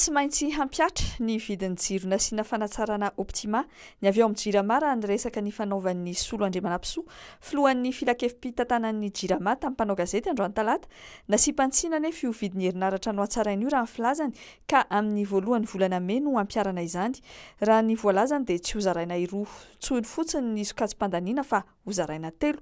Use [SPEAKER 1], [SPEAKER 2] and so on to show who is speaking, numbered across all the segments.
[SPEAKER 1] tsy maintsy hampiatra ny vidin'ny jiro nasiana fanatsarana Optima ny avy eo amin'ny Jirama raha ny resaka ny fanaovan'ny Solo Andriamanampisoa filohan'ny filakevim-pitantanan'ny Jirama tamin'ny mpanao gazety androany talata nasiam-pantsina nefa io vidin'ny herinaratra no hatsarainy io raha ny filazany ka amin'ny voalohany volana May no ampiarana izany raha ny voalazany dia tsy hozaraina roa tsony fotsiny ny sokajim-pandaniana fa hozaraina 3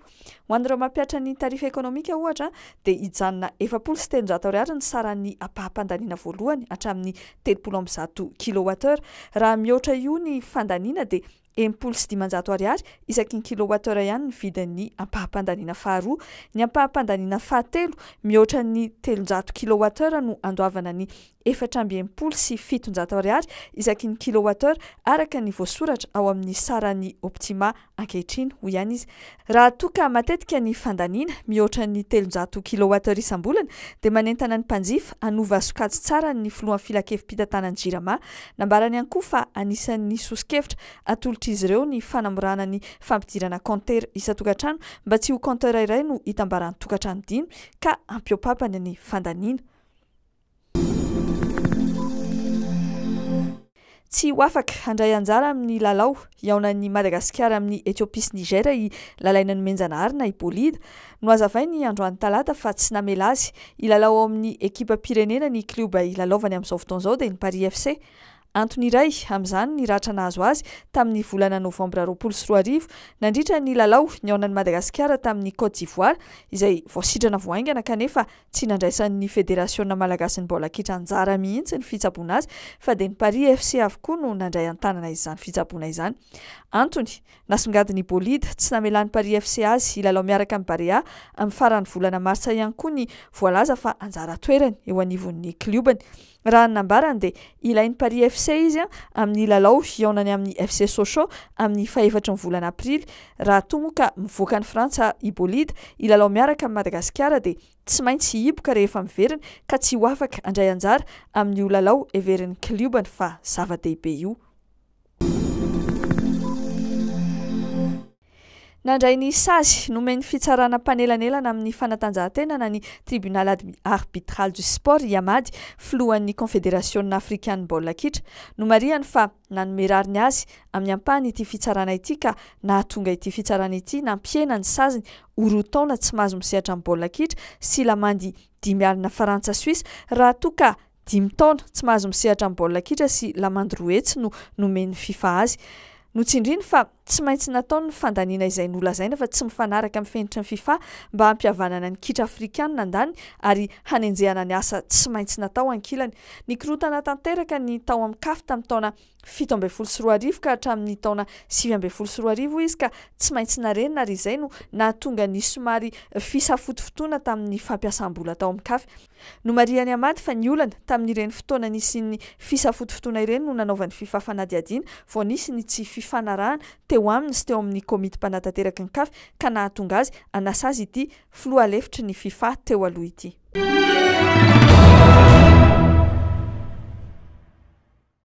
[SPEAKER 1] ho an'ireo mampiatra ny tarifa ekonomika ohatra dia hijanona 700 ariary ny saran'ny apaha-pandaniana voalohany hatramin'ny 300 kilowattheure raha mihoatra io ny fandaniana dia 700 ariary isaky ny kilowattheure ihany ny vidin'ny apaha-pandaniana faharoa ny apaha-pandaniana fahatelo mihoatra ny 300 kilowattheure no andoavana ny 470 sy 700 ariary isaky ny kilowattheure araka ny voasoratra ao amin'ny saran'ny Optima ankehitriny ho ihany izy raha toa ka matetika ny fandaniana mihoatra ny 300 kilowattheure isam-bolana dia manentana ny mpanjifa hanova sokajy tsara ny filohan'ny filakevim-pitantanan'ny Jirama nambarany ihany koa fa anisan'ny sosikevitra atolotra izy ireo ny fanamorana ny fampidirana compteur isa-tokantrano mba tsy ho compteur iray no hitambaran'ny tokantrano dimy ka ampiopapany ny fandaniana. Tsy ho afaka handray anjara amin'ny lalao iaonan'ny Madagasikara amin'ny Etiopia sy Niger i lalaina ny menjanahary i Bolida no hazavainy androany talata fa tsy namela azy ilalao ao amin'ny ekipa pirenena ny kluba ilalaovany amin'izao fotoan'izao dia ny Paris FC. Antony iray amin'izany ny ratra nahazo azy tamin'ny volana novambra 2024 nandritra ny lalao ny aonan'ny Madagasikara tamin'ny Côte d'Ivoire izay voasitrana voaingana kanefa tsy nandraisan'ny federasiona malagasy ny baolina kitra anjara mihitsy ny fitsaboana azy fa dia ny Paris FC avokoa no nandray an-tanana izany fitsaboana izany. Antony nasongadiny Bolida tsy namelan'ny Paris FC azy ilalao miaraka amin'ny Barea amin'ny faran'ny volana marsa ihany koa ny voalaza fa anjara toerany eo anivon'ny klubany. Raha nambarany dia ilain'ny Paris FC izy amin'ny lalao iaonany amin'ny FC Sochaux amin'ny faha-4 volana aprily raha toa moa ka mivoaka ny Frantsa i Bolida ilalao miaraka amin'ny Madagasikara dia tsy maintsy hiboka rehefa miverina ka tsy ho afaka handray anjara amin'io lalao everin'ny klubany fa zava-dehibe io. Nandray ny sazy nomeny fitsarana mpanelanelana amin'ny fanatanjahantena na ny tribunal arbitral du sport Iamady filohan'ny confédération africaine baolina kitra no marihany fa nanomerariny azy amin'ny ampahany ity fitsarana ity ka nahatonga ity fitsarana ity nampiena ny saziny ho 2 taona tsy mahazo misehatra amin'ny baolina kitra sy lamandy 5 alina Frantsa Suisse raha toa ka 5 taona tsy mahazo misehatra amin'ny baolina kitra sy lamandy 2 hetsy no nomeny FIFA azy. Notsindriny fa tsy maintsy nataony ny fandaniana izay nolazaina fa tsy mifanaraka amin'ny fenitra ny FIFA mba hampihavanana ny kitra afrikanina andany ary hanenjehana ny asa tsy maintsy natao ankilany. Nikorotana tanteraka ny tao amin'ny CAF tamin'ny taona 17 ka hatramin'ny taona 18 izy ka tsy maintsy narenina ary izay no nahatonga ny somary fisafotofotoana tamin'ny fampiasam-bola tao amin'ny CAF. No marihany Amady fa ny olana tamin'ireny fotoana nisy fisafotofotoana ireny no nanaovan'ny FIFA fanadihadiana vao nisy ny tsy fifanarahana teo aminy sy teo amin'ny komity mpanantanteraka ny CAF ka nahatonga azy anasazy ity filoha alefitry ny FIFA teo aloha ity.